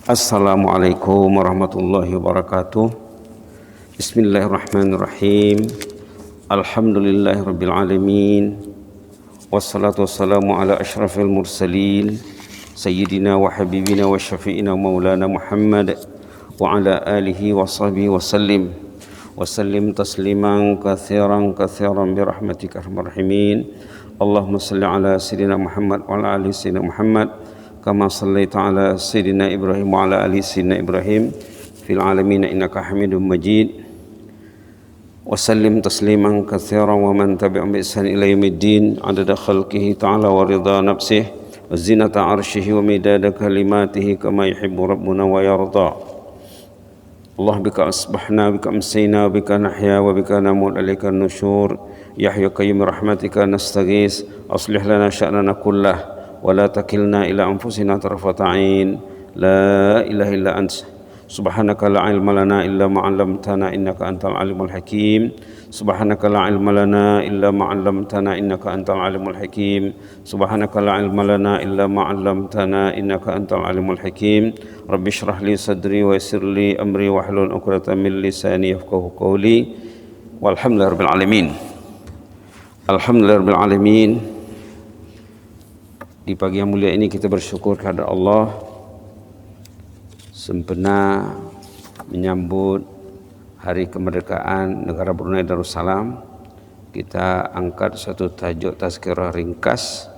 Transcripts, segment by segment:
Assalamualaikum warahmatullahi wabarakatuh. Bismillahirrahmanirrahim. Alhamdulillahirabbil alamin. Wassalatu wassalamu ala asyrafil mursalin sayyidina wa habibina wa syafi'ina maulana Muhammad wa ala alihi wa sahbihi wa sallim tasliman katsiran bi rahmatika arhamar rahimin. Allahumma salli ala sayyidina Muhammad wa ala ali sayyidina Muhammad kama sallaita ala sayyidina Ibrahim wa ala ali sayyidina Ibrahim fil alamin innaka Hamidum Majid. Wa sallim tasliman katsiran wa man tabi'ahum bi ihsan ila yaumiddin adada khalqihi ta'ala wa ridha nafsihi wa zinata arsyihi wa midada kalimatihi kama yuhibbu rabbuna wa yarda. Allah bika asbahna bika amsayna bika nahya wa bika namut alaika nusyur ya hayyu qayyum rahmatika nastaghis aslih lana sya'nana kullah ولا تكلنا إلى أنفسنا طرفة عين لا إله إلا أنت سبحانك لا علم لنا إلا ما علمتنا إنك أنت العليم الحكيم سبحانك لا علم لنا إلا ما علمتنا إنك أنت العليم الحكيم سبحانك لا علم لنا إلا ما علمتنا إنك أنت العليم الحكيم رب اشرح لي صدري ويسر لي أمري واحلل عقدة من لساني يفقهوا قولي والحمد لله رب العالمين. الحمد لله رب العالمين. Di pagi yang mulia ini kita bersyukur kepada Allah sempena menyambut hari kemerdekaan negara Brunei Darussalam. Kita angkat satu tajuk tazkirah ringkas.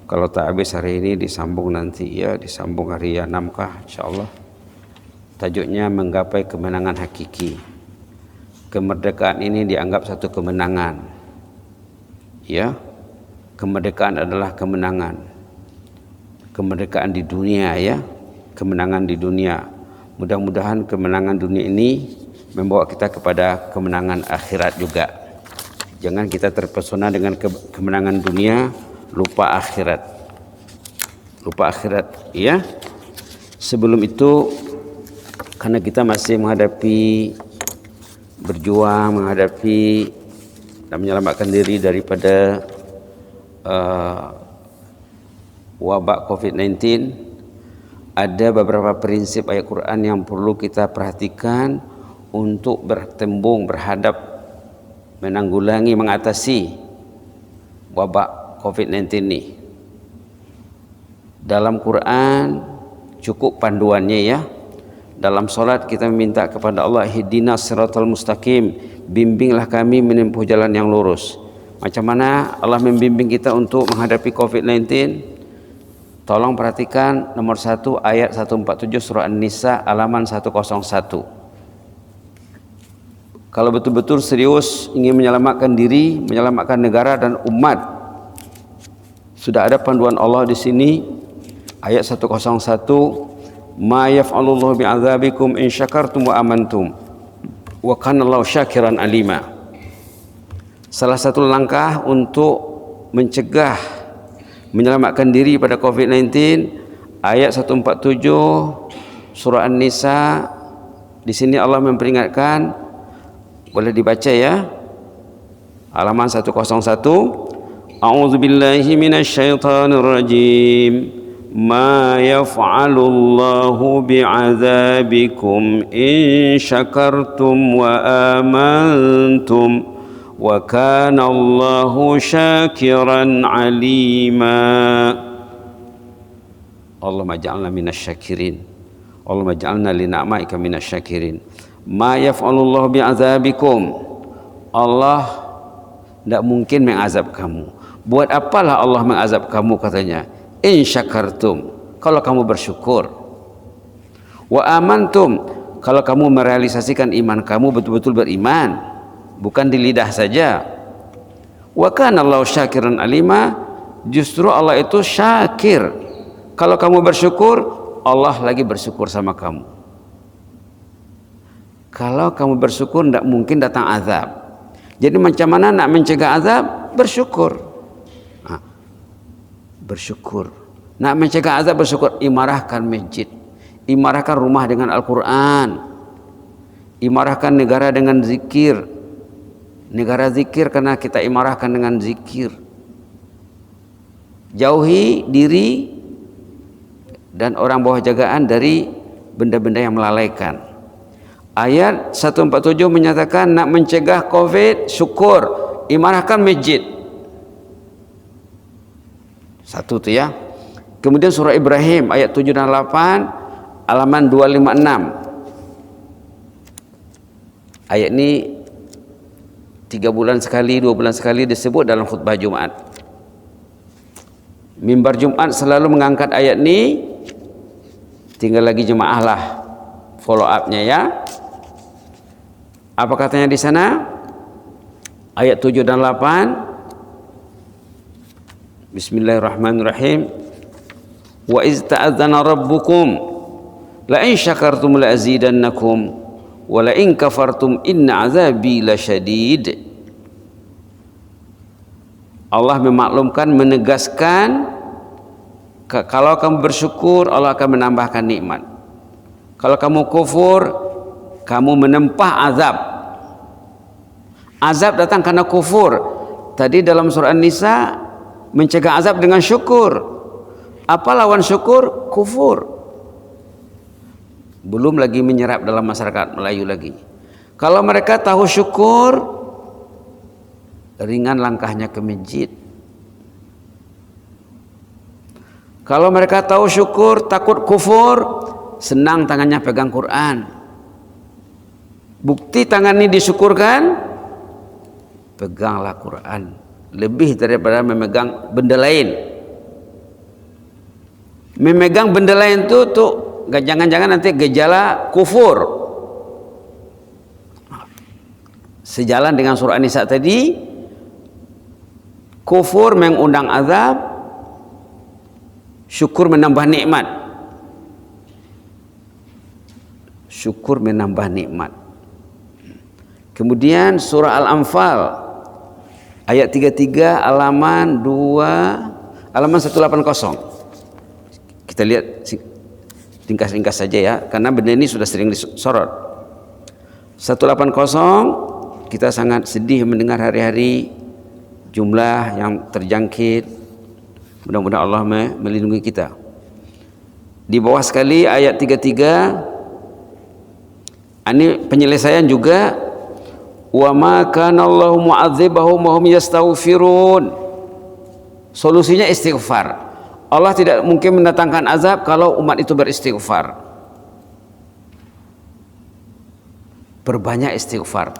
Kalau tak habis hari ini disambung nanti ya, disambung hari yang 6 kah insyaallah. Tajuknya menggapai kemenangan hakiki. Kemerdekaan ini dianggap satu kemenangan. Ya. Kemerdekaan adalah kemenangan. Kemerdekaan di dunia ya, kemenangan di dunia. Mudah-mudahan kemenangan dunia ini membawa kita kepada kemenangan akhirat juga. Jangan kita terpesona dengan kemenangan dunia, lupa akhirat. Lupa akhirat ya. Sebelum itu karena kita masih berjuang menghadapi dan menyelamatkan diri daripada wabak COVID-19, ada beberapa prinsip ayat Quran yang perlu kita perhatikan untuk berhadap menanggulangi, mengatasi wabak COVID-19 ini. Dalam Quran cukup panduannya ya. Dalam solat kita meminta kepada Allah, ihdinas siratal mustaqim, bimbinglah kami menempuh jalan yang lurus. Macam mana Allah membimbing kita untuk menghadapi COVID-19? Tolong perhatikan nomor 1 ayat 147 surah An-Nisa halaman 101. Kalau betul-betul serius ingin menyelamatkan diri, menyelamatkan negara dan umat, sudah ada panduan Allah di sini. Ayat 101, ma yaf'alullahu bi'adzabikum in syakartum wa amantum wa kanallahu syakiran alima. Salah satu langkah untuk mencegah menyelamatkan diri pada COVID-19, ayat 147 surah An-Nisa. Di sini Allah memperingatkan, boleh dibaca ya, halaman 101. A'udzubillahi minasyaitonir rajim. Ma yaf'alullahu bi'adzabikum in syakartum wa amantum wa kana Allahu syakiran alima. Allahumma ja'alna minasyakirin. Allahumma ja'alna li ni'maika minasyakirin. Ma yaf'alullahu bi'adzabikum. Allah tidak mungkin mengazab kamu. Buat apalah Allah mengazab kamu katanya? In syakartum, kalau kamu bersyukur. Wa amantum, kalau kamu merealisasikan iman kamu, betul-betul beriman, bukan di lidah saja. Wa kana Allahu syakiran alima, justru Allah itu syakir. Kalau kamu bersyukur, Allah lagi bersyukur sama kamu. Kalau kamu bersyukur tidak mungkin datang azab. Jadi macam mana nak mencegah azab? Bersyukur. Bersyukur. Nak mencegah azab, bersyukur. Imarahkan masjid, imarahkan rumah dengan Al-Quran, imarahkan negara dengan zikir. Negara zikir karena kita imarahkan dengan zikir. Jauhi diri dan orang bawah jagaan dari benda-benda yang melalaikan. Ayat 147 menyatakan nak mencegah COVID, syukur, imarahkan masjid. Satu tu ya. Kemudian surah Ibrahim ayat 7 dan 8, halaman 256. Ayat ini 3 bulan sekali, 2 bulan sekali disebut dalam khutbah Jumaat. Mimbar Jumaat selalu mengangkat ayat ini. Tinggal lagi jemaah lah follow up-nya ya. Apa katanya di sana? Ayat 7 dan 8. Bismillahirrahmanirrahim. Wa iz ta'adzana rabbukum la in syakartum la azidannakum wa la in kafartum inna azabi lasyadid. Allah memaklumkan, menegaskan, kalau kamu bersyukur Allah akan menambahkan nikmat. Kalau kamu kufur, kamu menempah azab. Azab datang karena kufur. Tadi dalam surah An-Nisa mencegah azab dengan syukur. Apa lawan syukur? Kufur. Belum lagi menyerap dalam masyarakat Melayu lagi. Kalau mereka tahu syukur, ringan langkahnya ke masjid. Kalau mereka tahu syukur, takut kufur, senang tangannya pegang Quran. Bukti tangan ini disyukurkan, peganglah Quran. Lebih daripada memegang benda lain. Memegang benda lain itu tuh jangan-jangan nanti gejala kufur. Sejalan dengan surah An-Nisa tadi, kufur mengundang azab, syukur menambah nikmat. Syukur menambah nikmat. Kemudian surah Al-Anfal ayat 33 halaman 180. Kita lihat ringkas-ringkas saja ya, karena benda ini sudah sering disorot. 180, kita sangat sedih mendengar hari-hari jumlah yang terjangkit. Mudah-mudahan Allah melindungi kita. Di bawah sekali ayat 33, ini penyelesaian juga, wa ma kana Allahu mu'adzibahum wa hum yastaghfirun. Solusinya istighfar. Allah tidak mungkin mendatangkan azab kalau umat itu beristighfar. Perbanyak istighfar.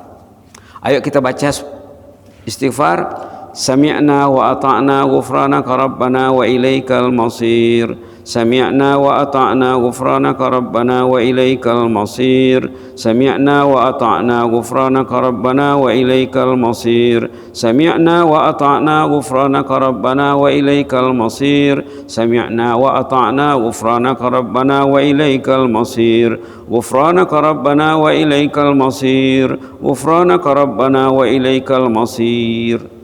Ayo kita baca istighfar. Sami'na wa ata'na ghufranaka rabbana wa ilaikal masir. Sami'na wa ata'na ghufranaka rabbana wa ilaikal masir. Sami'na wa ata'na ghufranaka rabbana wa ilaikal masir. Sami'na wa ata'na ghufranaka rabbana wa ilaikal masir. Sami'na wa ata'na ghufranaka rabbana wa ilaikal masir. Ghufranaka rabbana wa ilaikal masir. Ghufranaka rabbana wa ilaikal masir.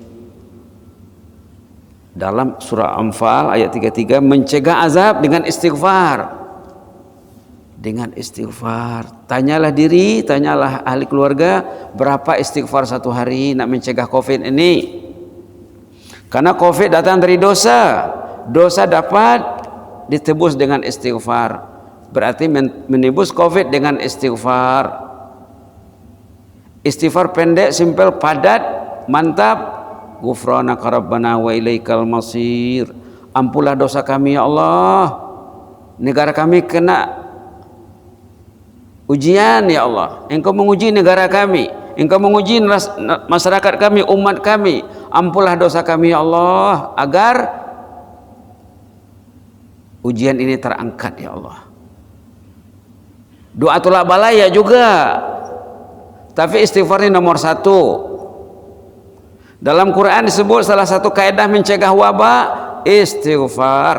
Dalam surah Anfal ayat 33 mencegah azab dengan istighfar. Dengan istighfar. Tanyalah diri, tanyalah ahli keluarga, berapa istighfar satu hari nak mencegah COVID ini. Karena COVID datang dari dosa. Dosa dapat ditebus dengan istighfar. Berarti menebus COVID dengan istighfar. Istighfar pendek, simpel, padat, mantap. Ghufranaka rabbana wa ilaikal masir. Ampunlah dosa kami ya Allah. Negara kami kena ujian ya Allah. Engkau menguji negara kami, Engkau menguji masyarakat kami, umat kami. Ampunlah dosa kami ya Allah, agar ujian ini terangkat ya Allah. Doa tolak balaya juga, tapi istighfar ini nomor 1. Dalam Quran disebut salah satu kaidah mencegah wabak, istighfar.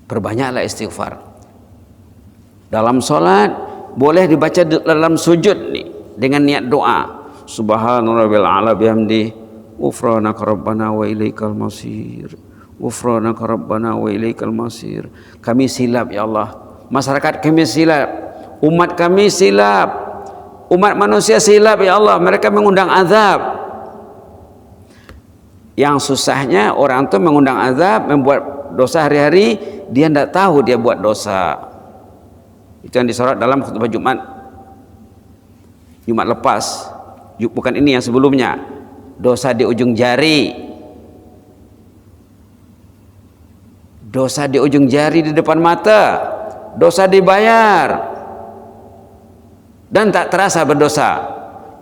Perbanyaklah istighfar. Dalam solat boleh dibaca dalam sujud nih, dengan niat doa. Subhanallah ala bihamdi, ghufranaka rabbana wa ilaikal masir. Ghufranaka rabbana wa ilaikal masir. Kami silap ya Allah. Masyarakat kami silap. Umat kami silap. Umat manusia silap ya Allah, mereka mengundang azab. Yang susahnya orang itu mengundang azab, membuat dosa hari-hari, dia tidak tahu dia buat dosa. Itu yang disorot dalam khutbah Jumat lepas. Bukan ini yang sebelumnya. Dosa di ujung jari. Dosa di ujung jari di depan mata. Dosa dibayar. Dan tak terasa berdosa.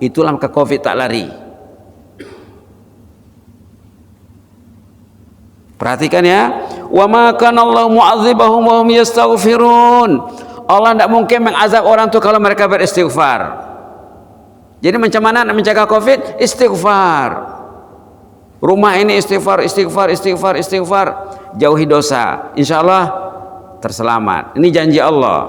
Itulah maka Covid tak lari. Perhatikan ya. Wa ma kana Allah mu'adzibahum wa hum yastaghfirun. Allah tidak mungkin mengazab orang itu kalau mereka beristighfar. Jadi macam mana nak menjaga Covid? Istighfar. Rumah ini istighfar. Jauhi dosa. InsyaAllah terselamat. Ini janji Allah.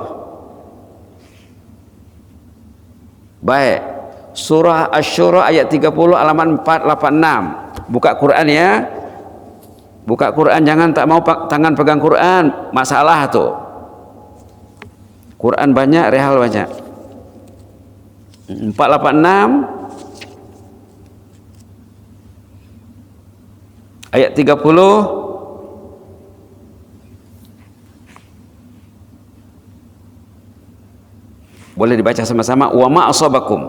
Baik. Surah Asy-Syura ayat 30 halaman 486. Buka Quran ya. Buka Quran, jangan tak mau tangan pegang Quran. Masalah tuh. Quran banyak, rehal banyak. 486 ayat 30. Boleh dibaca sama-sama. Wa ma asabakum.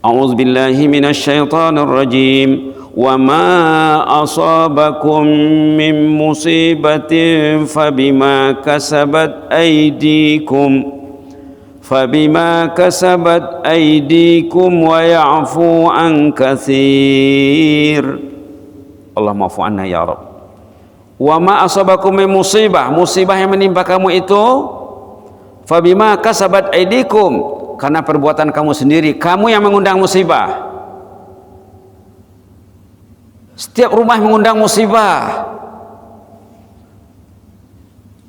A'udzubillahi minasyaitonir rajim. Wa ma asabakum min musibatin fabima kasabat aydikum. فبما كسبت أيديكم ويعفو عن كثير اللهم اعف عنا يا رب وما أصابكم من musibah yang menimpa kamu itu fabima kasabat aydikum karena perbuatan kamu sendiri, kamu yang mengundang musibah. Setiap rumah mengundang musibah.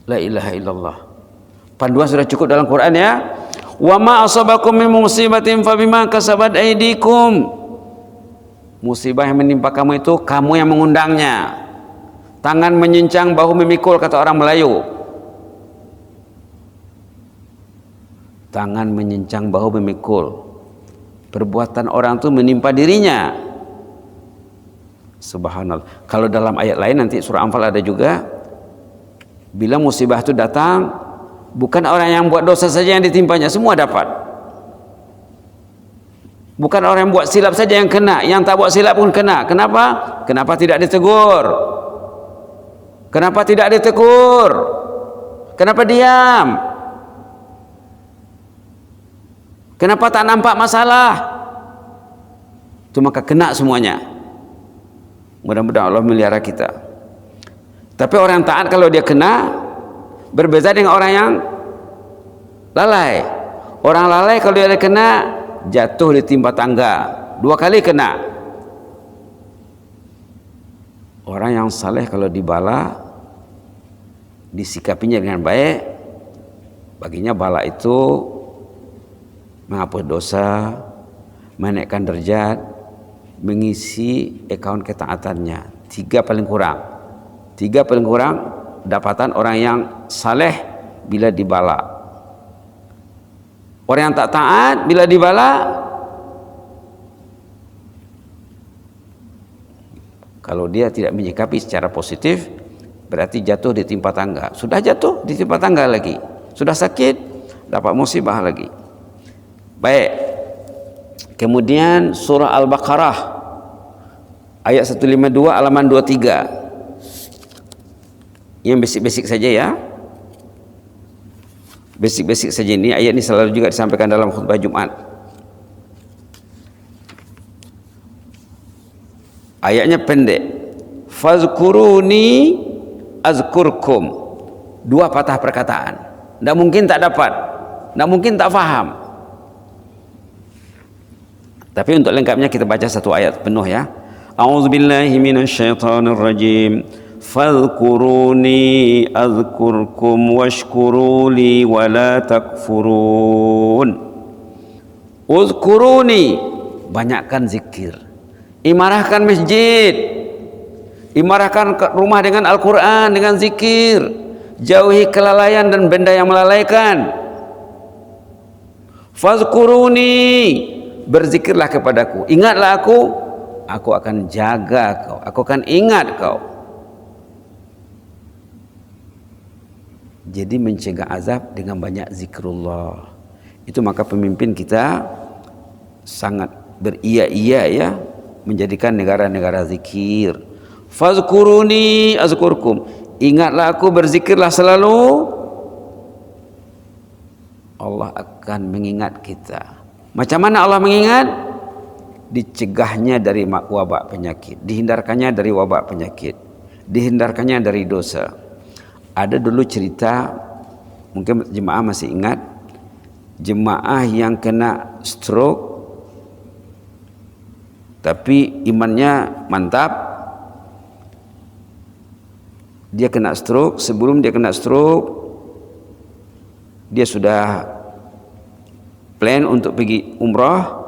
La ilaha illallah. Panduan sudah cukup dalam Quran ya. Wa ma asabakum min musibatin fabima kasabat aydikum. Musibah yang menimpa kamu itu kamu yang mengundangnya. Tangan menyincang, bahu memikul, kata orang Melayu. Tangan menyincang, bahu memikul. Perbuatan orang itu menimpa dirinya. Subhanallah. Kalau dalam ayat lain nanti surah Anfal ada juga. Bila musibah itu datang, bukan orang yang buat dosa saja yang ditimpanya, semua dapat. Bukan orang yang buat silap saja yang kena, yang tak buat silap pun kena. Kenapa? Kenapa tidak ditegur? Kenapa tidak ditegur? Kenapa diam? Kenapa tak nampak masalah? Itu maka kena semuanya. Mudah-mudahan Allah melihara kita. Tapi orang taat kalau dia kena, berbeza dengan orang yang lalai. Orang lalai kalau dia kena, jatuh ditimpa tangga, 2 kali kena. Orang yang saleh kalau dibala, disikapinya dengan baik, baginya bala itu menghapus dosa, menaikkan derajat, mengisi akaun ketaatannya. 3 paling kurang. 3 paling kurang dapatan orang yang saleh bila dibala. Orang yang tak taat bila dibala, kalau dia tidak menyikapi secara positif, berarti jatuh ditimpa tangga. Sudah jatuh ditimpa tangga lagi, sudah sakit dapat musibah lagi. Baik. Kemudian surah Al-Baqarah ayat 152 halaman 23. Yang basic-basic saja ya. Basic-basic saja ini. Ayat ini selalu juga disampaikan dalam khutbah Jumat. Ayatnya pendek. Fazkuruni azkurkum. 2 patah perkataan. Tidak mungkin tak dapat. Tidak mungkin tak faham. Tapi untuk lengkapnya kita baca 1 ayat penuh ya. A'udzubillahi minasyaitonirrajim. Fadhkuruni azkurkum washkuruli wala takfurun. Uzkuruni, banyakkan zikir. Imarahkan masjid, imarahkan rumah dengan Al-Quran, dengan zikir. Jauhi kelalaian dan benda yang melalaikan. Fadhkuruni, berzikirlah kepadaku. Ingatlah aku akan jaga kau, aku akan ingat kau. Jadi mencegah azab dengan banyak zikrullah. Itu maka pemimpin kita sangat beria-ia ya, menjadikan negara-negara zikir. Fazkuruni azkurkum. Ingatlah aku, berzikirlah selalu. Allah akan mengingat kita. Macam mana Allah mengingat? Dicegahnya dari wabak penyakit, dihindarkannya dari wabak penyakit, dihindarkannya dari dosa. Ada dulu cerita, mungkin jemaah masih ingat, jemaah yang kena stroke tapi imannya mantap. Dia kena stroke, sebelum dia kena stroke dia sudah plan untuk pergi umrah,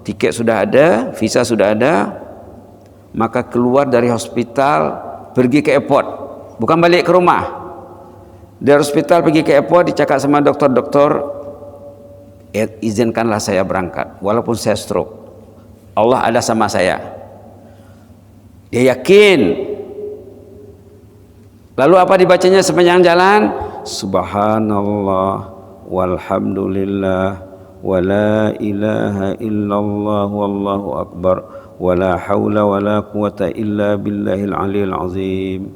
tiket sudah ada, visa sudah ada, maka keluar dari hospital pergi ke airport, bukan balik ke rumah. Dari hospital pergi ke airport, dicakap sama dokter-dokter, izinkanlah saya berangkat walaupun saya stroke, Allah ada sama saya. Dia yakin. Lalu apa dibacanya sepanjang jalan? Subhanallah walhamdulillah wa la ilaha illallah wallahu akbar wa la hawla wa la quwata illa billahil aliyil azim.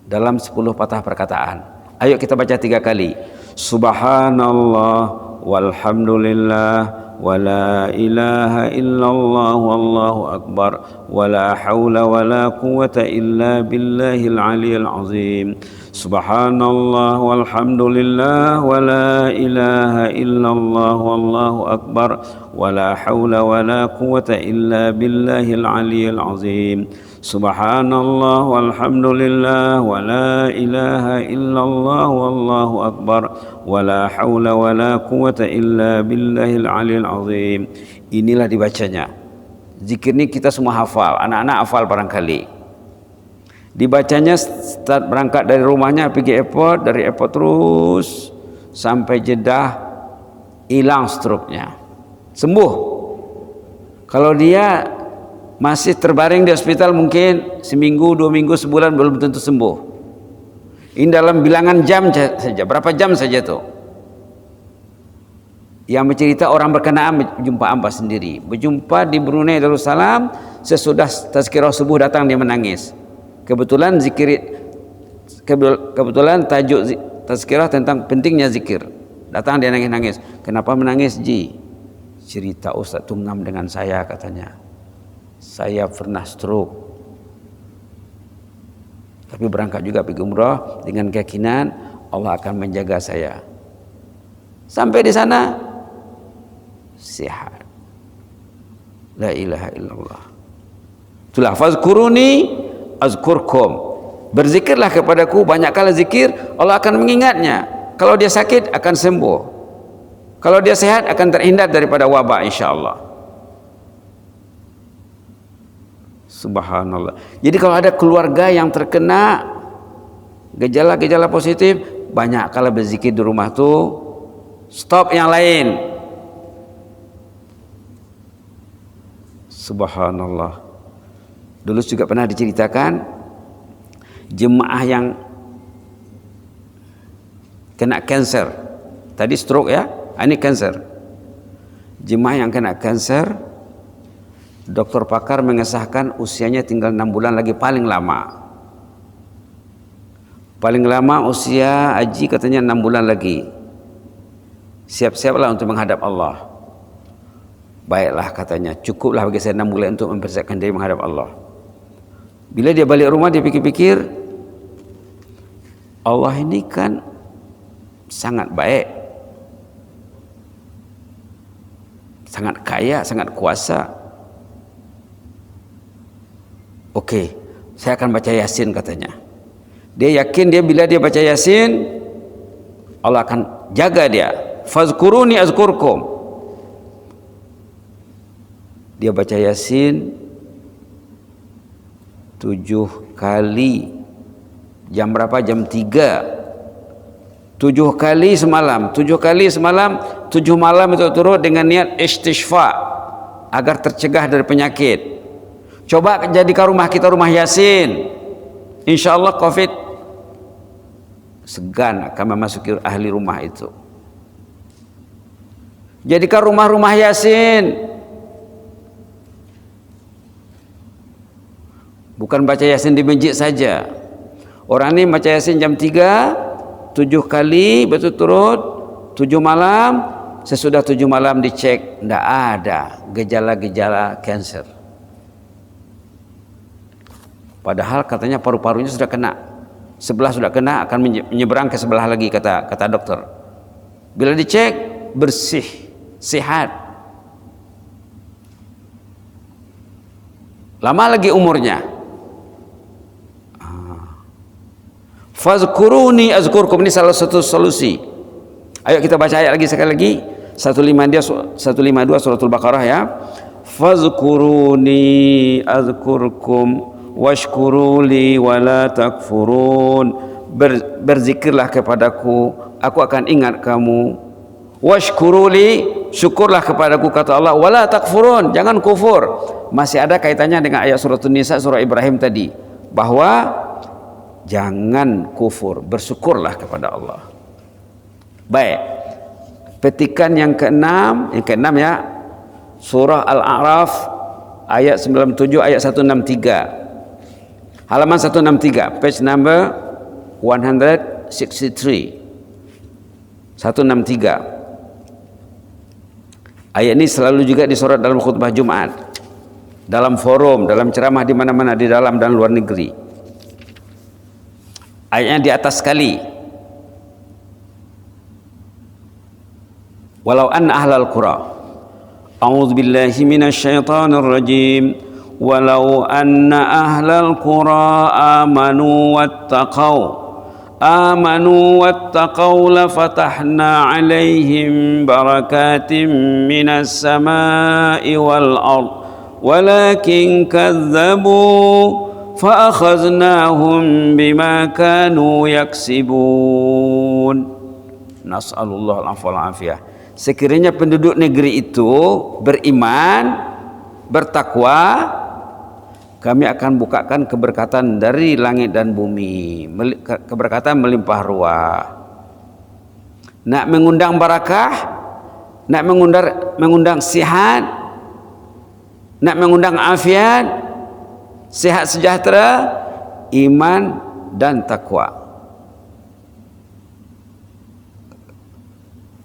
Dalam 10 patah perkataan. Ayo kita baca 3 kali. Subhanallah walhamdulillah wa la ilaha illallah wallahu akbar wa la hawla wa la quwata illa billahil aliyil azim. Subhanallah walhamdulillah wa la ilaha illallah wallahu akbar wa la hawla wa la quwata illa billahil aliyil azim. Subhanallah walhamdulillah wa la ilaha illallah wallahu akbar wa la hawla wa la quwata illa billahil aliyil azim. Inilah dibacanya. Zikir ini kita semua hafal, anak-anak hafal barangkali. Dibacanya start berangkat dari rumahnya pergi airport, dari airport terus sampai Jeddah, hilang stroke-nya, sembuh. Kalau dia masih terbaring di hospital mungkin seminggu, 2 minggu, sebulan belum tentu sembuh. Ini dalam bilangan jam saja, berapa jam saja tuh. Yang bercerita orang berkenaan berjumpa hamba sendiri, berjumpa di Brunei Darussalam, sesudah tazkirah subuh datang dia menangis. Kebetulan tajuk tazkirah tentang pentingnya zikir. Datang dia nangis-nangis. Kenapa menangis, Ji? Cerita Ustaz Tungam dengan saya, katanya. Saya pernah stroke, tapi berangkat juga pergi umrah dengan keyakinan Allah akan menjaga saya. Sampai di sana sehat. La ilaha illallah. Itulah fazkuruni azkurkum. Berzikirlah kepadaku, banyak kali zikir, Allah akan mengingatnya. Kalau dia sakit akan sembuh, kalau dia sehat akan terhindar daripada wabak insyaallah. Subhanallah. Jadi kalau ada keluarga yang terkena gejala-gejala positif, banyak kali berzikir di rumah tuh, stop yang lain. Subhanallah. Dulu juga pernah diceritakan jemaah yang kena kanser. Tadi stroke ya, ini kanser. Jemaah yang kena kanser, dokter pakar mengesahkan usianya tinggal 6 bulan lagi paling lama. Paling lama usia haji katanya 6 bulan lagi. Siap-siaplah untuk menghadap Allah. Baiklah katanya, cukuplah bagi saya 6 bulan untuk mempersiapkan diri menghadap Allah. Bila dia balik rumah, dia pikir-pikir, Allah ini kan sangat baik, sangat kaya, sangat kuasa. Oke, saya akan baca Yasin katanya. Dia yakin bila dia baca Yasin, Allah akan jaga dia. Fazkuruni azkurkum. Dia baca Yasin 7 kali. Jam berapa? Jam 3. 7 kali semalam. 7 kali semalam, 7 malam itu turut dengan niat istishfa agar tercegah dari penyakit. Coba jadikan rumah kita rumah Yasin, insya Allah COVID segan akan memasuki ahli rumah itu. Jadikan rumah-rumah Yasin. Bukan baca Yasin di masjid saja. Orang ini baca Yasin jam 3, 7 kali berturut-turut, 7 malam. Sesudah 7 malam dicek, tidak ada gejala-gejala kanker. Padahal katanya paru-parunya sudah kena, sebelah sudah kena, akan menyeberang ke sebelah lagi, kata dokter. Bila dicek bersih, sehat, lama lagi umurnya. Fazkuruni azkurkum, ini salah satu solusi. Ayo kita baca ayat lagi sekali lagi. 152 suratul Baqarah ya. Fazkuruni azkurkum washkuruli wala takfurun. Berzikirlah kepadaku, aku akan ingat kamu. Washkuruli, syukurlah kepadaku, kata Allah. Wala takfurun, jangan kufur. Masih ada kaitannya dengan ayat surat Nisa, surah Ibrahim tadi, bahwa jangan kufur, bersyukurlah kepada Allah. Baik, petikan yang keenam ya, surah Al-A'raf ayat 97, ayat 163, halaman 163, page number 163, 163. Ayat ini selalu juga disorot dalam khutbah Jumat, dalam forum, dalam ceramah di mana-mana, di dalam dan luar negeri. Ayatnya di atas sekali. Walau anna ahlal qura, a'udzu billahi minasyaitonir rajim, walau anna ahlal qura amanu wattaqau la fatahna 'alaihim barakatim minas samai wal ard walakin kadzdzabu فَأَخَذْنَاهُمْ بِمَا كَانُوا يَكْسِبُونَ. Nas'alullah al-'afwa wal-'afiyah. Sekiranya penduduk negeri itu beriman, bertakwa, kami akan bukakan keberkatan dari langit dan bumi, keberkatan melimpah ruah. Nak mengundang barakah, nak mengundang sihat, nak mengundang afiat, sehat sejahtera, iman dan takwa.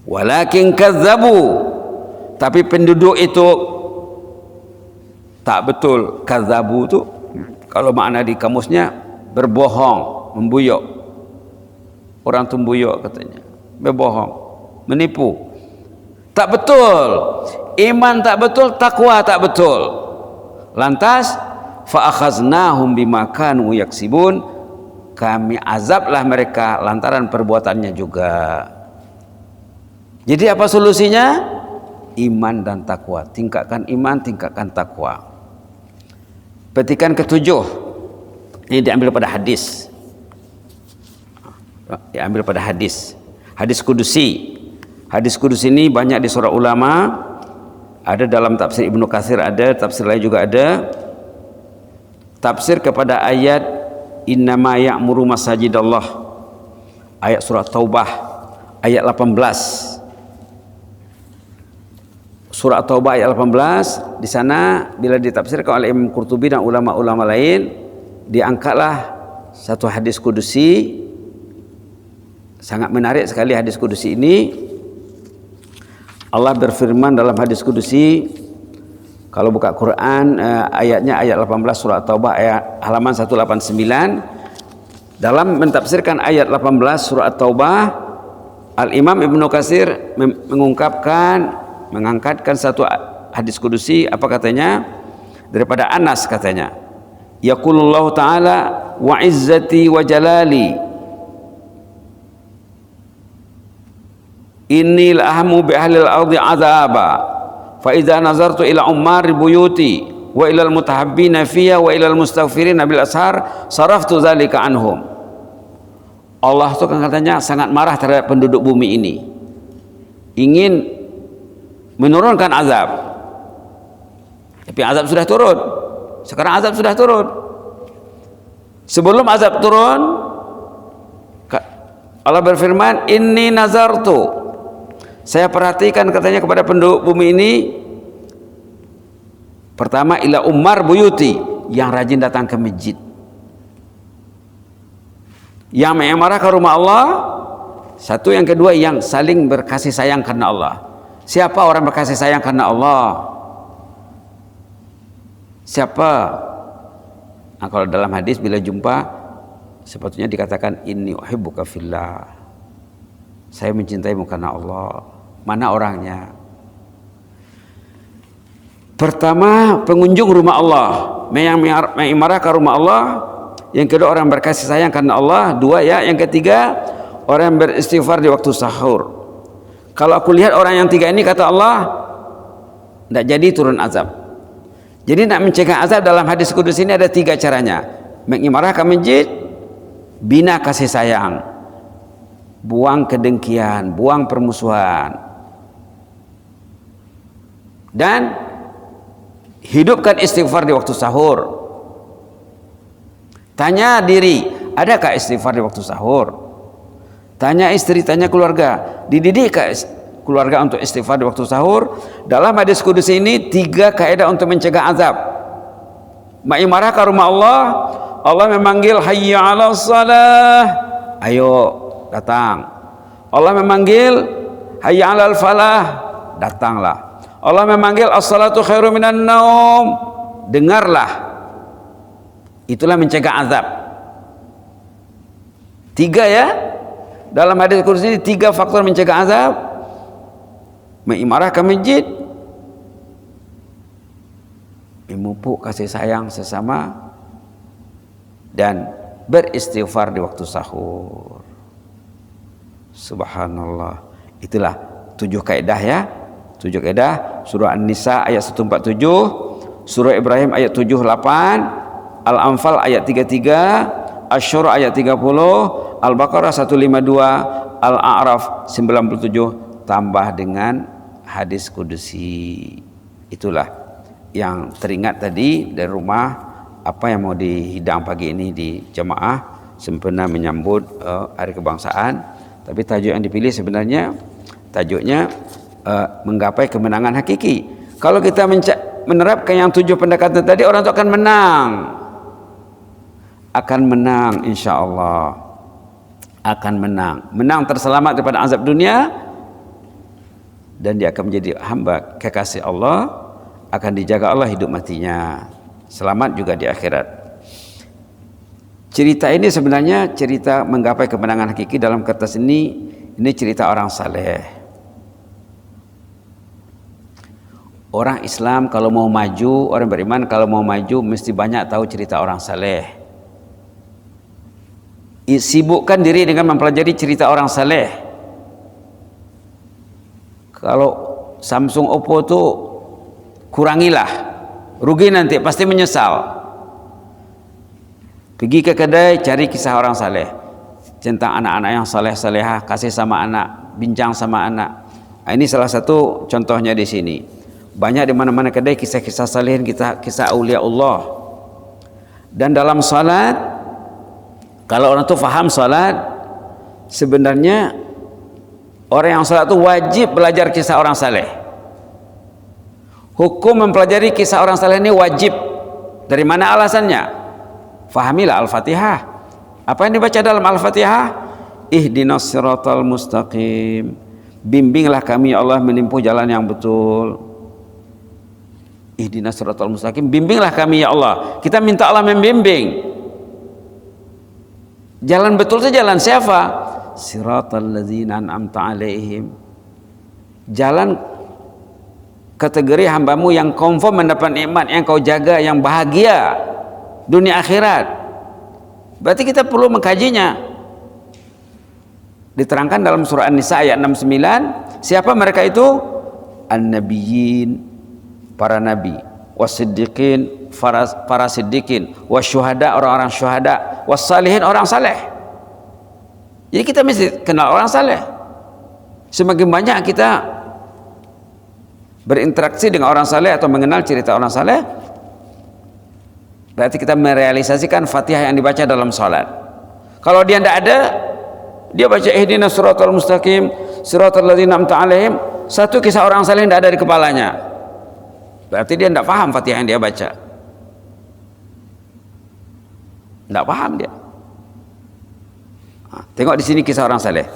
Walakin kadzabu, tapi penduduk itu tak betul. Kadzabu itu kalau makna di kamusnya berbohong, membuyuk. Orang tu membuyuk katanya, berbohong, menipu. Tak betul. Iman tak betul, takwa tak betul. Lantas fa'akhaznahum bima kanu yaksibun, kami azablah mereka lantaran perbuatannya juga. Jadi apa solusinya? Iman dan takwa. Tingkatkan iman, tingkatkan takwa. Petikan ketujuh, ini diambil pada hadis. Diambil pada hadis. Hadis kudusi. Hadis kudusi ini banyak di surah ulama. Ada dalam tafsir Ibnu Katsir, ada tafsir lain juga ada. Tafsir kepada ayat innama ya'muru masajidallah, ayat surah Taubah ayat 18. Surah Taubah ayat 18, di sana bila ditafsirkan oleh Imam Qurtubi dan ulama-ulama lain, diangkatlah satu hadis kudusi. Sangat menarik sekali hadis kudusi ini. Allah berfirman dalam hadis kudusi, kalau buka Quran ayatnya ayat 18 surah Taubah ayat halaman 189, dalam mentafsirkan ayat 18 surah Taubah, Al-Imam Ibnu Katsir mengangkatkan satu hadis kudusi. Apa katanya? Daripada Anas katanya, yaqulullahu ta'ala wa izzati wa jalali inni la'ahmu bi ahlil ardi azaba fa idza nazartu ila ummari buyuti wa ila almutahabbina fiha wa ila almustaghfirina bil ashar saraftu zalika anhum. Allah itu kan katanya sangat marah terhadap penduduk bumi ini, ingin menurunkan azab. Tapi azab sudah turun. Sekarang azab sudah turun. Sebelum azab turun, Allah berfirman, inni nazartu, saya perhatikan katanya kepada penduduk bumi ini, pertama ila ummar buyuti, yang rajin datang ke masjid, yang mengamarah ke rumah Allah. Satu, yang kedua yang saling berkasih sayang karena Allah. Siapa orang berkasih sayang karena Allah? Siapa? Nah, kalau dalam hadis bila jumpa sepatutnya dikatakan inni uhibbuka fillah, saya mencintaimu karena Allah. Mana orangnya? Pertama, pengunjung rumah Allah, mengimarah ke rumah Allah. Yang kedua, orang berkasih sayang karena Allah. Dua ya. Yang ketiga, orang yang beristighfar di waktu sahur. Kalau aku lihat orang yang tiga ini, kata Allah, tidak jadi turun azab. Jadi nak mencegah azab dalam hadis kudus ini ada tiga caranya: mengimarah ke masjid, bina kasih sayang, buang kedengkian, buang permusuhan, dan hidupkan istighfar di waktu sahur. Tanya diri, adakah istighfar di waktu sahur? Tanya istri, tanya keluarga, dididikkah keluarga untuk istighfar di waktu sahur? Dalam hadis kudus ini tiga kaidah untuk mencegah azab. Mengimarah ke rumah Allah, Allah memanggil hayya 'alas salah, ayo datang. Allah memanggil hayya 'alal falah, datanglah. Allah memanggil as-salatu khairu minan naum, dengarlah. Itulah mencegah azab. Tiga ya. Dalam hadis kudus ini tiga faktor mencegah azab: mengimarah ke masjid, memupuk kasih sayang sesama, dan beristighfar di waktu sahur. Subhanallah. Itulah 7 kaidah ya. 7 kaidah. Surah An-Nisa ayat 147, Surah Ibrahim ayat 78, Al-Anfal ayat 33, Asy-Syura ayat 30, Al-Baqarah 152, Al-A'raf 97, tambah dengan hadis kudusi. Itulah yang teringat tadi dari rumah, apa yang mau dihidang pagi ini di jemaah sempena menyambut hari kebangsaan. Tapi tajuk yang dipilih sebenarnya tajuknya menggapai kemenangan hakiki. Kalau kita menerapkan yang 7 pendekatan tadi, orang itu akan menang. Akan menang, insya Allah. Akan menang terselamat daripada azab dunia, dan dia akan menjadi hamba kekasih Allah, akan dijaga Allah hidup matinya, selamat juga di akhirat. Cerita ini sebenarnya cerita menggapai kemenangan hakiki. Dalam kertas ini cerita orang saleh. Orang Islam kalau mau maju, orang beriman kalau mau maju mesti banyak tahu cerita orang saleh. Sibukkan diri dengan mempelajari cerita orang saleh. Kalau Samsung, Oppo tu kurangilah, rugi nanti, pasti menyesal. Pergi ke kedai, cari kisah orang saleh tentang anak-anak yang saleh-salehah, kasih sama anak, bincang sama anak. Nah, ini salah satu contohnya di sini. Banyak di mana-mana kedai kisah-kisah salihin, kisah aulia Allah. Dan dalam salat, kalau orang itu faham salat, sebenarnya orang yang salat itu wajib belajar kisah orang saleh. Hukum mempelajari kisah orang saleh ini wajib. Dari mana alasannya? Fahamilah Al-Fatihah. Apa yang dibaca dalam Al-Fatihah? Ihdinas siratal mustaqim. Bimbinglah kami ya Allah menempuh jalan yang betul. Ihdinas siratal mustaqim. Bimbinglah kami ya Allah. Kita minta Allah membimbing. Jalan betul itu jalan siapa? Siratal ladzina an'amta 'alaihim. Jalan kategori hambamu yang confirm mendapat nikmat, yang kau jaga, yang bahagia dunia akhirat. Berarti kita perlu mengkajinya. Diterangkan dalam surah An-Nisa ayat 69, siapa mereka itu? An-nabiyyin, para nabi, wasiddiqin, para siddiqin, wasyuhada, orang-orang syuhada, wassalihin, orang saleh. Jadi kita mesti kenal orang saleh. Semakin banyak kita berinteraksi dengan orang saleh atau mengenal cerita orang saleh, berarti kita merealisasikan Fatihah yang dibaca dalam salat. Kalau dia tidak ada, Dia baca ihdinas siratal mustaqim, siratal ladzina an'amta 'alaihim, satu kisah orang saleh tidak ada di kepalanya. Berarti dia tidak paham Fatihah yang dia baca. Tidak paham dia. Tengok di sini kisah orang saleh.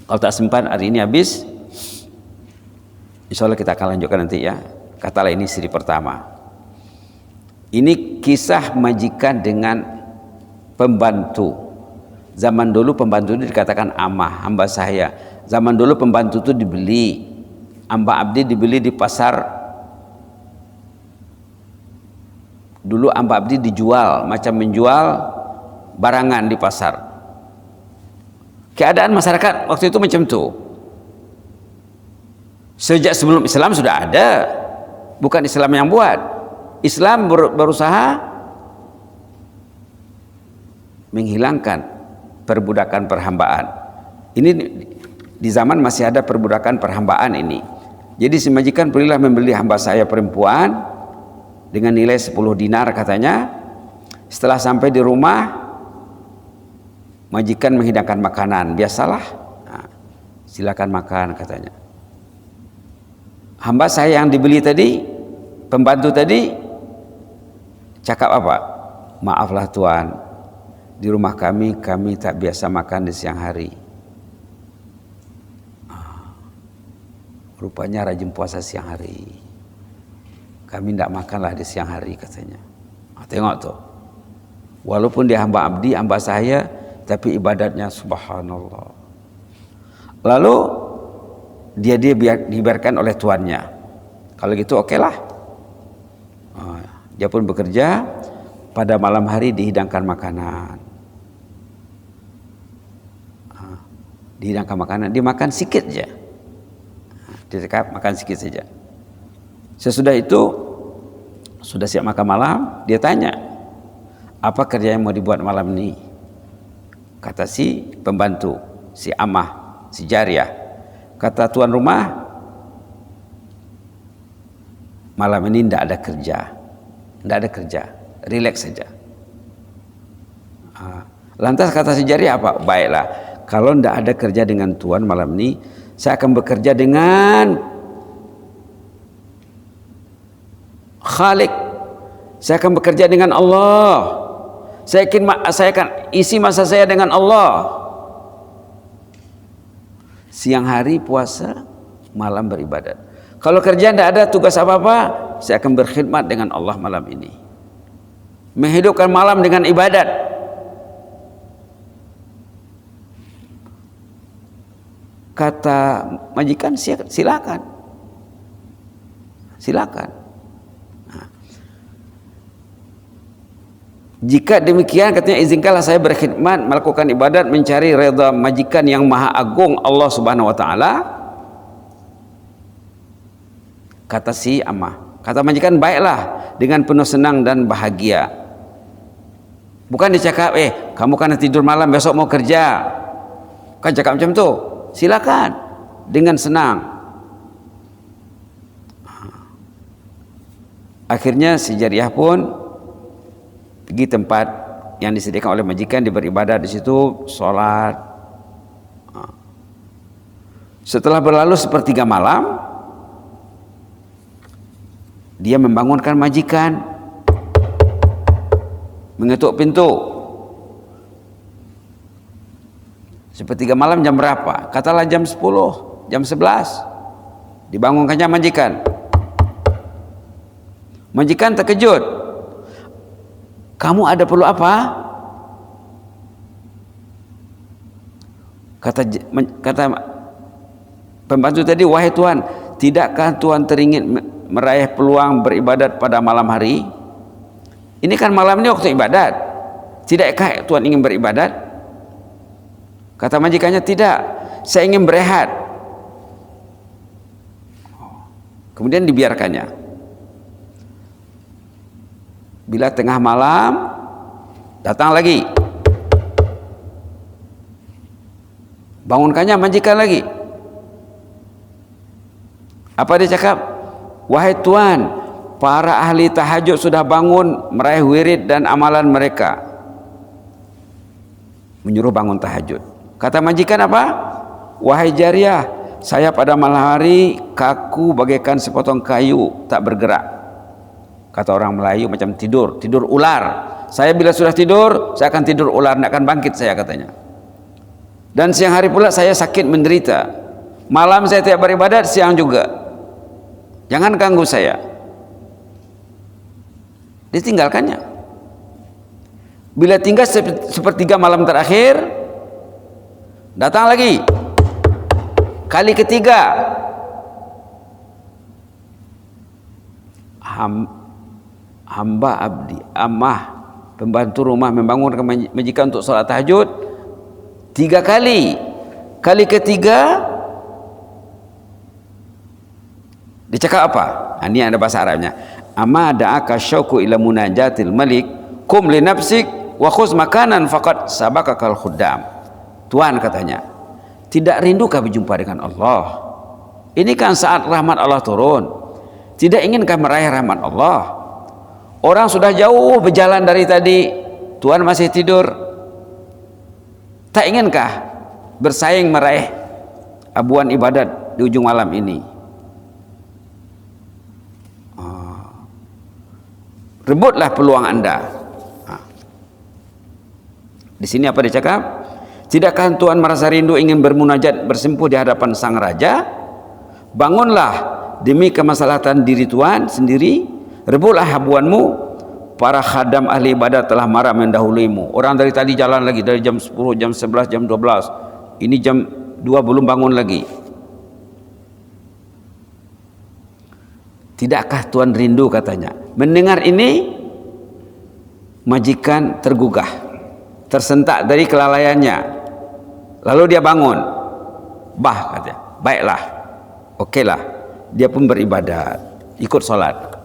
Kalau tak sempat hari ini habis, insya Allah kita akan lanjutkan nanti ya. Katalah ini siri pertama. Ini kisah majikan dengan pembantu. Zaman dulu pembantu itu dikatakan amah, hamba saya. Zaman dulu pembantu itu dibeli, hamba abdi dibeli di pasar. Dulu hamba abdi dijual, macam menjual barangan di pasar. Keadaan masyarakat waktu itu macam itu. Sejak sebelum Islam sudah ada, bukan Islam yang buat. Islam berusaha menghilangkan perbudakan perhambaan. Ini di zaman masih ada perbudakan perhambaan ini. Jadi si majikan berilah membeli hamba saya perempuan dengan nilai 10 dinar katanya. Setelah sampai di rumah, majikan menghidangkan makanan. Biasalah, nah, silakan makan katanya. Hamba saya yang dibeli tadi, pembantu tadi, cakap apa? Maaflah Tuan, di rumah kami tak biasa makan di siang hari. Rupanya rajin puasa siang hari. Kami tidak makanlah di siang hari katanya. Tengok tuh. Walaupun dia hamba abdi, hamba saya, tapi ibadatnya subhanallah. Lalu dia dibiarkan oleh tuannya. Kalau gitu oke lah. Dia pun bekerja. Pada malam hari dihidangkan makanan. Dihidangkan makanan, dia makan sikit saja. Dia cakap makan sikit saja. Sesudah itu sudah siap makan malam, dia tanya, apa kerja yang mau dibuat malam ini? Kata si pembantu, si amah, si jariah. Kata tuan rumah, malam ini tidak ada kerja. Tidak ada kerja, rileks saja. Lantas kata si jariah apa? Baiklah, kalau tidak ada kerja dengan tuan malam ini, saya akan bekerja dengan Khalik. Saya akan bekerja dengan Allah. Saya akan isi masa saya dengan Allah. Siang hari puasa, malam beribadat. Kalau kerja tidak ada tugas apa-apa, saya akan berkhidmat dengan Allah malam ini. Menghidupkan malam dengan ibadat. Kata majikan, silakan. Silakan. Jika demikian, katanya, izinkanlah saya berkhidmat, melakukan ibadat, mencari redha majikan yang maha agung, Allah Subhanahu wa taala. Kata si amah, kata majikan, baiklah, dengan penuh senang dan bahagia. Bukan dicakap, kamu kan tidur malam, besok mau kerja. Kan cakap macam tu. Silakan, dengan senang. Akhirnya si jariah pun pergi tempat yang disediakan oleh majikan, dia beribadat di situ, sholat. Setelah berlalu sepertiga malam, dia membangunkan majikan, mengetuk pintu. Sepertiga malam jam berapa? Katalah jam 10, jam 11. Dibangunkannya majikan. Majikan terkejut. Kamu ada perlu apa? Kata pembantu tadi, wahai Tuan, tidakkah Tuan teringin meraih peluang beribadat pada malam hari? Ini kan malam ini waktu ibadat. Tidakkah Tuan ingin beribadat? Kata majikannya, tidak, saya ingin berehat. Kemudian dibiarkannya. Bila tengah malam, datang lagi. Bangunkannya majikan lagi. Apa dia cakap? Wahai Tuan, para ahli tahajud sudah bangun meraih wirid dan amalan mereka. menyuruh bangun tahajud. Kata majikan apa? Wahai jariyah, saya pada malam hari kaku bagaikan sepotong kayu, tak bergerak. Kata orang Melayu macam tidur ular. Saya bila sudah tidur, saya akan tidur ular, tidak akan bangkit saya, katanya. Dan siang hari pula saya sakit menderita. Malam saya tidak beribadat, siang juga. Jangan ganggu saya. Ditinggalkannya. Bila tinggal sepertiga malam terakhir, datang lagi. Kali ketiga, hamba abdi, amah, pembantu rumah membangunkan majikan untuk salat tahajud 3 kali. Kali ketiga dicakap apa? Ini ada bahasa Arabnya. Amma da'aka syauqu ila munajatil malik kum li nafsik wa khuz makanan faqad sabaqakal khuddam. Tuhan katanya, tidak rindukah berjumpa dengan Allah? Ini kan saat rahmat Allah turun. Tidak inginkah meraih rahmat Allah? Orang sudah jauh berjalan dari tadi, Tuhan masih tidur. Tak inginkah bersaing meraih abuan ibadat di ujung malam ini? Rebutlah peluang Anda. Di sini apa dicakap? Tidakkah Tuhan merasa rindu ingin bermunajat bersimpuh di hadapan Sang Raja? Bangunlah demi kemaslahatan diri Tuhan sendiri. Rebutlah habuanmu. Para khadam ahli ibadat telah marah mendahuluimu. Orang dari tadi jalan lagi, dari jam 10, jam 11, jam 12. Ini jam 2 belum bangun lagi. Tidakkah Tuhan rindu, katanya. Mendengar ini, majikan tergugah, tersentak dari kelalaiannya. Lalu dia bangun. Bah, katanya, baiklah, okelah. Dia pun beribadat, ikut sholat.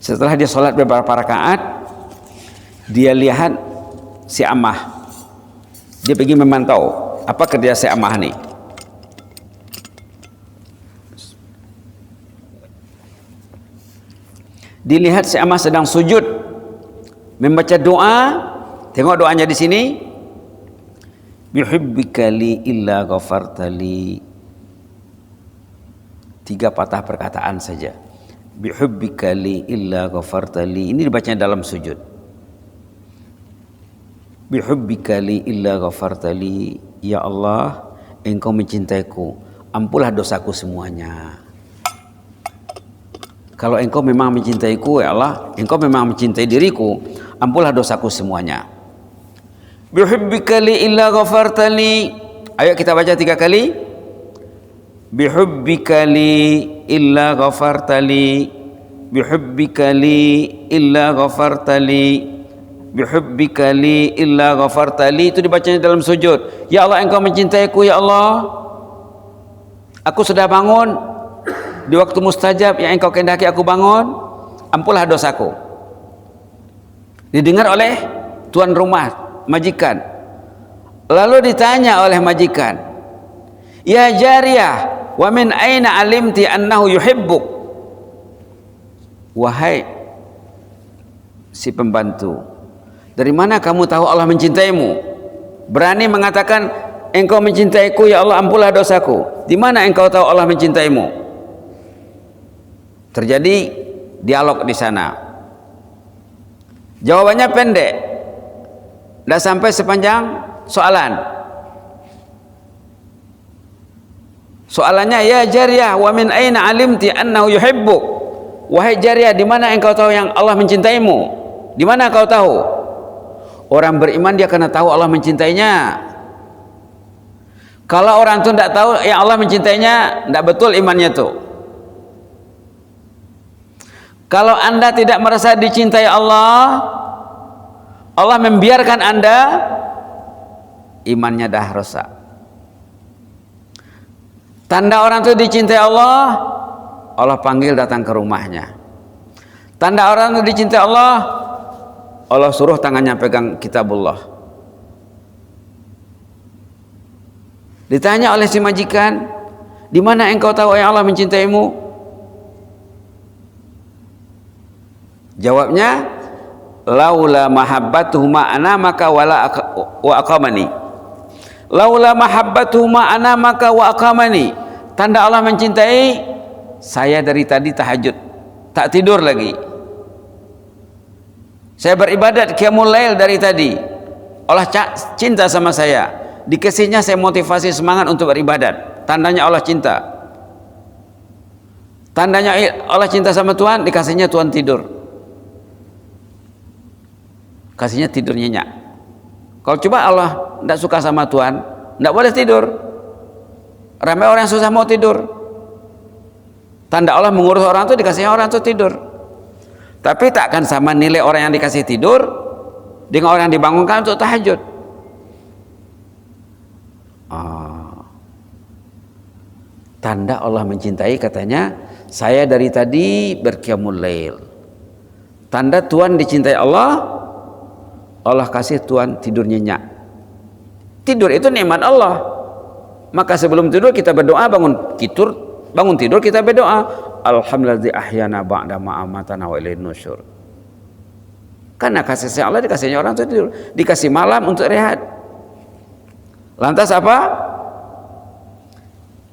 Setelah dia sholat beberapa rakaat, dia lihat si amah. Dia pergi memantau apa kerja si amah ini. Dilihat si amah sedang sujud membaca doa. Tengok doanya di sini. Bihubbika li illa ghafartali. 3 patah perkataan saja. Bihubbika li illa ghafartali. Ini dibacanya dalam sujud. Bihubbika li illa ghafartali. Ya Allah, Engkau mencintaiku, ampunlah dosaku semuanya. Kalau Engkau memang mencintaiku, ya Allah, Engkau memang mencintai diriku, ampunlah dosaku semuanya. Bihubbika li illa ghafartali. Ayo kita baca 3 kali. Bihubbika li illa ghafartali. Bihubbika li illa ghafartali. Bihubbika li illa ghafartali. Itu dibacanya dalam sujud. Ya Allah, Engkau mencintaiku, ya Allah. Aku sudah bangun di waktu mustajab yang Engkau kehendaki aku bangun, ampunlah dosaku. Didengar oleh tuan rumah, majikan. Lalu ditanya oleh majikan, ya jariyah, wa min aina alimti annahu yuhibbuk? Wahai si pembantu, dari mana kamu tahu Allah mencintaimu? Berani mengatakan Engkau mencintaiku, ya Allah, ampunlah dosaku. Di mana Engkau tahu Allah mencintaimu? Terjadi dialog di sana. Jawabannya pendek, tidak sampai sepanjang soalan. Soalannya, ya jariyah, wa min aina alimti annahu yuhibbuk? Wahai jariyah, di mana engkau tahu yang Allah mencintaimu? Di mana kau tahu? Orang beriman dia kena tahu Allah mencintainya. Kalau orang itu tidak tahu yang Allah mencintainya, tidak betul imannya itu. Kalau Anda tidak merasa dicintai Allah, Allah membiarkan Anda, imannya dah rusak. Tanda orang itu dicintai Allah, Allah panggil datang ke rumahnya. Tanda orang itu dicintai Allah, Allah suruh tangannya pegang kitabullah. Ditanya oleh si majikan, di mana engkau tahu yang Allah mencintaimu? Jawabnya, laula mahabbatuhu ma'ana maka wa aqamani. Laula mahabbatuhu ma ana maka wa aqamani. Tanda Allah mencintai, saya dari tadi tahajud, tak tidur lagi. Saya beribadat qiyamul lail dari tadi. Allah cinta sama saya. Dikasihnya saya motivasi semangat untuk beribadat. Tandanya Allah cinta. Tandanya Allah cinta sama Tuhan, dikasihnya Tuhan tidur. Kasihnya tidur nyenyak. Kalau coba Allah tidak suka sama Tuhan, tidak boleh tidur. Ramai orang yang susah mau tidur. Tanda Allah mengurus orang itu, dikasihnya orang itu tidur. Tapi tak akan sama nilai orang yang dikasih tidur dengan orang yang dibangunkan untuk tahajud. Tanda Allah mencintai, katanya, saya dari tadi berqiyamul lail. Tanda Tuhan dicintai Allah, Allah kasih Tuhan tidur nyenyak. Tidur itu nikmat Allah. Maka sebelum tidur kita berdoa, bangun tidur kita berdoa, alhamdulillah ahyana ba'da ma amatana wa ilaihin nusyur. Karena kasih sayang Allah dikasihnya orang untuk tidur, dikasih malam untuk rehat. Lantas apa?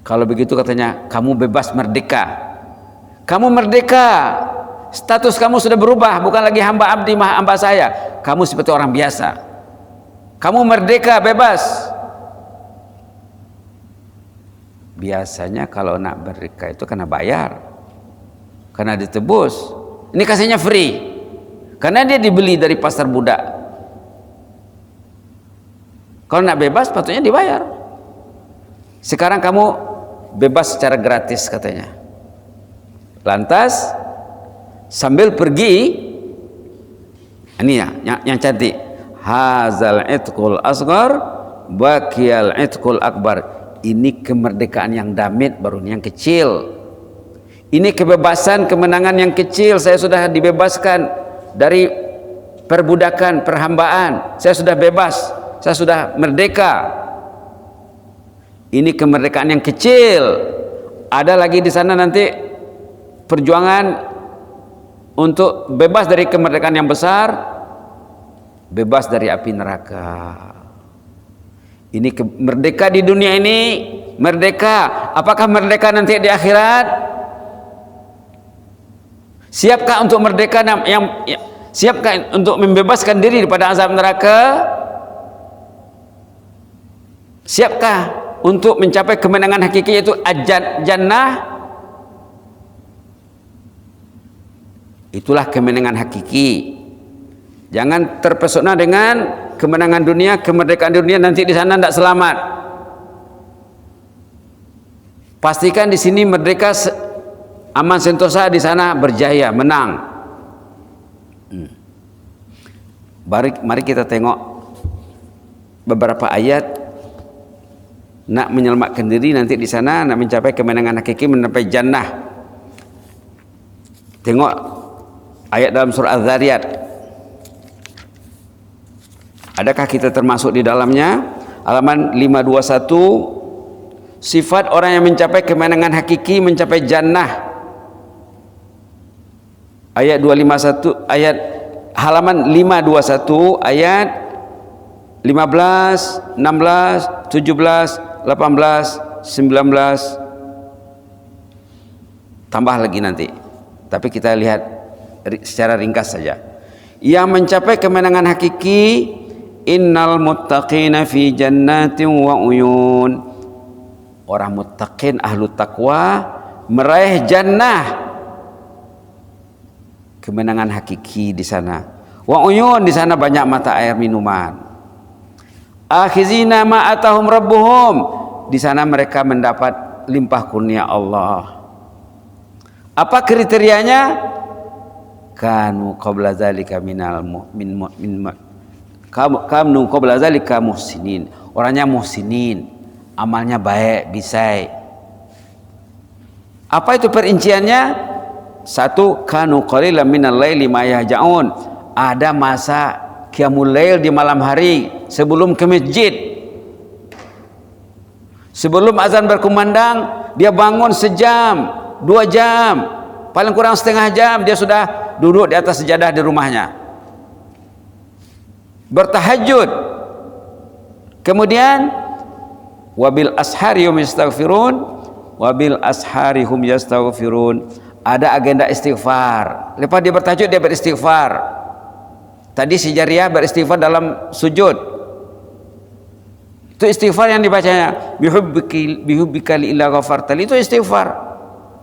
Kalau begitu katanya, kamu bebas, merdeka. Kamu merdeka. Status kamu sudah berubah, bukan lagi hamba abdi, hamba saya. Kamu seperti orang biasa. Kamu merdeka, bebas. Biasanya kalau nak merdeka itu kena bayar, karena ditebus. Ini kasihnya free, karena dia dibeli dari pasar budak. Kalau nak bebas, patutnya dibayar. Sekarang kamu bebas secara gratis katanya. Lantas sambil pergi, ini ya yang cantik, hazal itqul asghar baqiyal itqul akbar. Ini kemerdekaan yang damit, baru yang kecil. Ini kebebasan, kemenangan yang kecil. Saya sudah dibebaskan dari perbudakan, perhambaan. Saya sudah bebas, saya sudah merdeka. Ini kemerdekaan yang kecil. Ada lagi di sana nanti perjuangan untuk bebas dari kemerdekaan yang besar, bebas dari api neraka. Ini merdeka di dunia ini, merdeka. Apakah merdeka nanti di akhirat? Siapkah untuk merdeka siapkah untuk membebaskan diri daripada azab neraka? Siapkah untuk mencapai kemenangan hakiki, yaitu jannah? Itulah kemenangan hakiki. Jangan terpesona dengan kemenangan dunia, kemerdekaan dunia, nanti di sana tidak selamat. Pastikan di sini merdeka, aman sentosa, di sana berjaya, menang. Mari kita tengok beberapa ayat. Nak menyelamatkan diri nanti di sana, nak mencapai kemenangan hakiki, mencapai jannah. Tengok ayat dalam surah Az-Zariyat. Adakah kita termasuk di dalamnya? Halaman 521. Sifat orang yang mencapai kemenangan hakiki, mencapai jannah. Ayat 251, ayat halaman 521, ayat 15, 16, 17, 18, 19. Tambah lagi nanti. Tapi kita lihat secara ringkas saja. Yang mencapai kemenangan hakiki, innal muttaqina fi jannatin wa uyun. Orang muttaqin, ahlu taqwa, meraih jannah, kemenangan hakiki di sana. Wa uyun, di sana banyak mata air minuman. Akhizina ma atahum rabbuhum, di sana mereka mendapat limpah kurnia Allah. Apa kriterianya? Kanu qabla zalika kanu qabla zalika muhsinin. Orangnya muhsinin, amalnya baik, bisai. Apa itu perinciannya? Satu, kanu qalilan minal laili ma yahja'un. Ada masa qiyamul lail di malam hari sebelum ke masjid. Sebelum azan berkumandang, dia bangun sejam, 2 jam, paling kurang setengah jam, dia sudah duduk di atas sejadah di rumahnya, bertahajud. Kemudian wabil ashari hum yastaghfirun, wabil ashari hum yastaghfirun. Ada agenda istighfar. Lepas dia bertahajud dia beristighfar. Tadi si jariyah beristighfar dalam sujud. Itu istighfar yang dibacanya. Bihubbika li illa ghafartali, itu istighfar.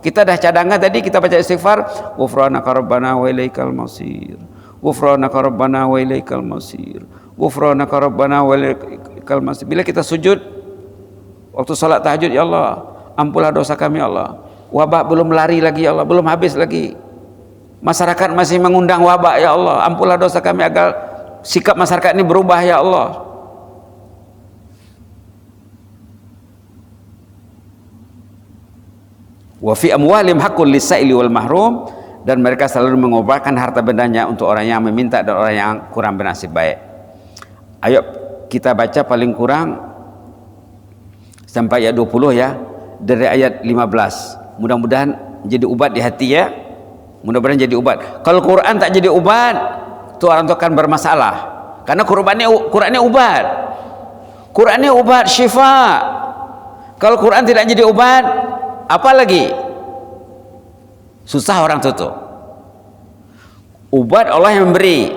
Kita dah cadangan tadi, kita baca istighfar, ghufranaka rabbana wa ilaikal masir. Ghufranaka rabbana wa ilaikal masir. Ghufranaka rabbana wa ilaikal masir. Bila kita sujud waktu salat tahajud, ya Allah, ampunlah dosa kami ya Allah. Wabah belum lari lagi ya Allah, belum habis lagi. Masyarakat masih mengundang wabah ya Allah, ampunlah dosa kami agar sikap masyarakat ini berubah ya Allah. Wa fi amwalihim haqqul lis-sa'ili wal mahrum, dan mereka selalu mengobarkan harta bendanya untuk orang yang meminta dan orang yang kurang bernasib baik. Ayo kita baca paling kurang sampai ayat 20 ya, dari ayat 15. Mudah-mudahan jadi ubat di hati ya. Mudah-mudahan jadi ubat. Kalau Quran tak jadi ubat, itu orang itu akan bermasalah. Karena Qurannya ubat. Qurannya obat, syifa. Kalau Quran tidak jadi obat, apa lagi? Susah orang tutup. Obat Allah yang memberi,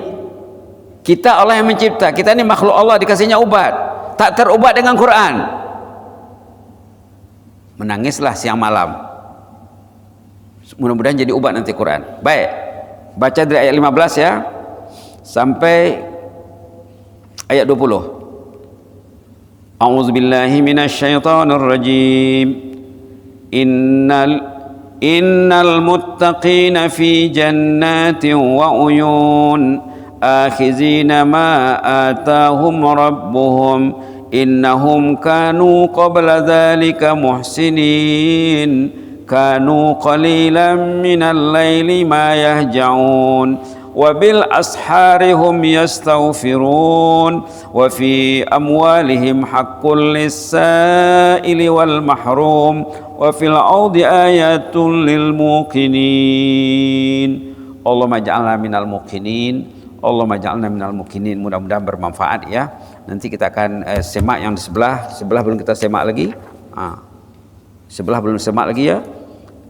kita Allah yang mencipta. Kita ini makhluk Allah, dikasihnya obat. Tak terobat dengan Quran, menangislah siang malam. Mudah-mudahan jadi obat nanti Quran. Baik, baca dari ayat 15 ya sampai ayat 20. A'udzubillahi minasyaitonir rajim. Innal muttaqina fi jannatin wa uyun akhizina ma atahum rabbuhum innahum kanu qabla dhalika muhsinin kanu qalilan minal laili ma yahja'un wabil ashari hum yastaghfirun wa fi amwalihim haqqul lis-sa'ili wal mahrum wa fil ardi ayatun lil muqinin. Allahumma ja'alna minal muqinin, Allahumma ja'alna minal muqinin. Mudah-mudahan bermanfaat ya. Nanti kita akan semak yang di sebelah belum kita semak lagi. Sebelah belum semak lagi ya.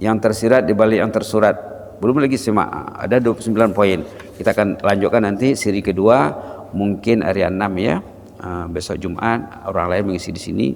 Yang tersirat di balik yang tersurat. Belum lagi semak, ada 29 poin. Kita akan lanjutkan nanti seri kedua, mungkin hari 6 ya. Besok Jumat orang lain mengisi di sini.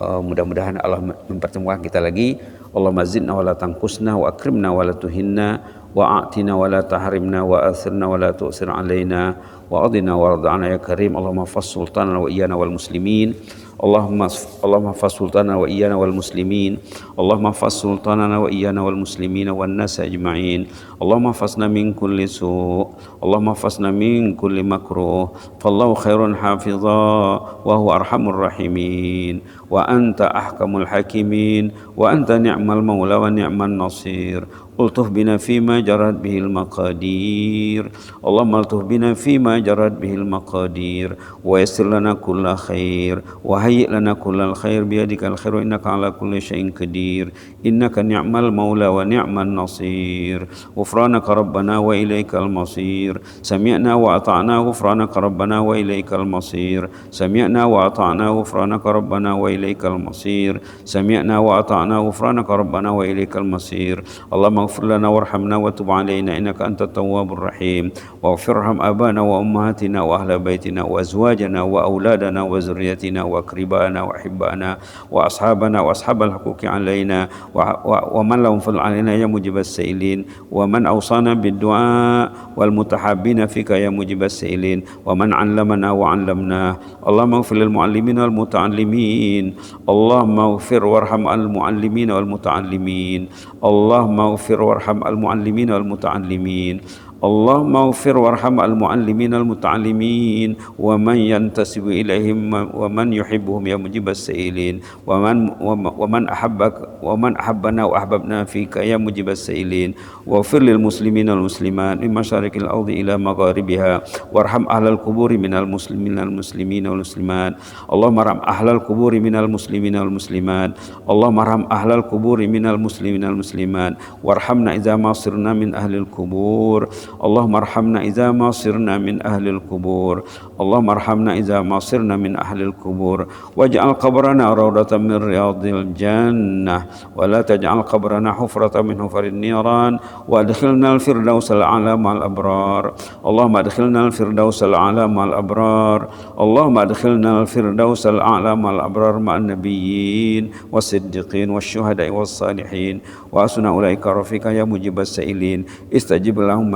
Mudah-mudahan Allah mempertemukan kita lagi. Allahumma zidna wa la tanqusna wa akrimna wa la tuhinna wa a'tina wa la tahrimna wa athirna wa la tu'sir alaina wa adina wa rada'ana ya karim. Allahumma fas sultana wa iyana wal muslimin. Allahumma fas sultana wa iyana wal muslimin. Allahumma fas sultana wa iyana wal muslimin wan nas ajma'in. Allahumma fasna min kulli su', Allahumma fasna min kulli makruh. Fallahu khairun hafidha wa huwa arhamur rahimin. Wa anta ahkamul hakimin wa anta ni'mal maula wa ni'man nasir. Ultuh bina fima jarat bihil maqadir. Allahumma ultuh bina fima jarat bihil maqadir wa yassir lana kulla khair wa hayyi lana kullal khair biyadikal khair wa innaka ala kulli syai'in qadir. Innaka ni'mal maula wa ni'man nasir. Ghufranaka rabbana wa ilaikal masir. Sami'na wa ata'na ghufranaka rabbana wa ilaikal masir. Sami'na wa ata'na ghufranaka rabbana wa ilaikal masir. Sami'na wa ata'na ghufranaka rabbana wa ilaikal masir. Allahumma اغفر لنا وارحمنا وتب علينا إنك أنت التواب الرحيم واغفر ارحم آبانا وأمهاتنا وأهل بيتنا وأزواجنا وأولادنا وذريتنا وأقربائنا وأحبائنا وأصحابنا وأصحاب الحقوق علينا ومن لهم فضل علينا يا مجيب السائلين ومن أوصانا بالدعاء والمتحابين فيك يا مجيب السائلين ومن علمنا وعلمناه. اللهم اغفر للمعلمين والمتعلمين. اللهم اغفر وارحم المعلمين والمتعلمين. اللهم اغفر وارحم المعلمين والمتعلمين. اللهم اغفر وارحم المعلمين المتعلمين ومن ينتسب إليهم ومن يحبهم يا مجيب السائلين ومن أحبنا وأحببنا فيك يا مجيب السائلين. واغفر للمسلمين والمسلمات من مشارق الأرض إلى مغاربها وارحم أهل القبور من المسلمين والمسلمات. اللهم ارحم أهل القبور من المسلمين والمسلمات. اللهم ارحم أهل القبور من المسلمين والمسلمات وارحمنا إذا ما صرنا من أهل القبور. اللهم ارحمنا إذا ما صرنا من أهل القبور. اللهم ارحمنا إذا ما صرنا من أهل القبور واجعل قبرنا روضة من رياض الجنة ولا تجعل قبرنا حفرة من حفر النيران وادخلنا الفردوس الأعلى مع الأبرار اللهم ادخلنا الفردوس الأعلى مع الأبرار اللهم ادخلنا الفردوس الأعلى مع الأبرار مع النبيين والصديقين والشهداء والصالحين وحسن أولئك رفيقا يا مجيب السائلين استجب اللهم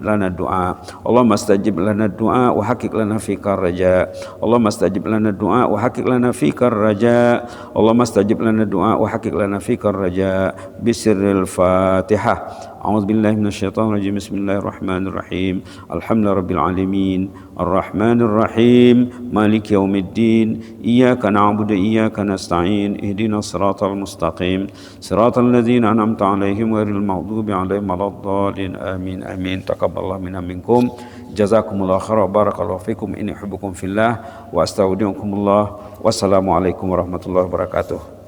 لنا الدعاء اللهم استجب لنا الدعاء وحقق لنا فيك الرجاء اللهم استجب لنا الدعاء وحقق لنا فيك الرجاء اللهم استجب لنا الدعاء وحقق لنا فيك الرجاء بسر الفاتحة أعوذ بالله من الشيطان الرجيم بسم الله الرحمن الرحيم الحمد لله رب العالمين الرحمن الرحيم مالك يوم الدين إياك نعبد إياك نستعين اهدنا الصراط المستقيم صراط الذين أنعمت عليهم غير المغضوب عليهم ولا الضالين آمين آمين تقبل الله منا منكم جزاكم الله خيرا وبارك الله فيكم إني أحبكم في الله وأستودعكم الله والسلام عليكم ورحمة الله وبركاته.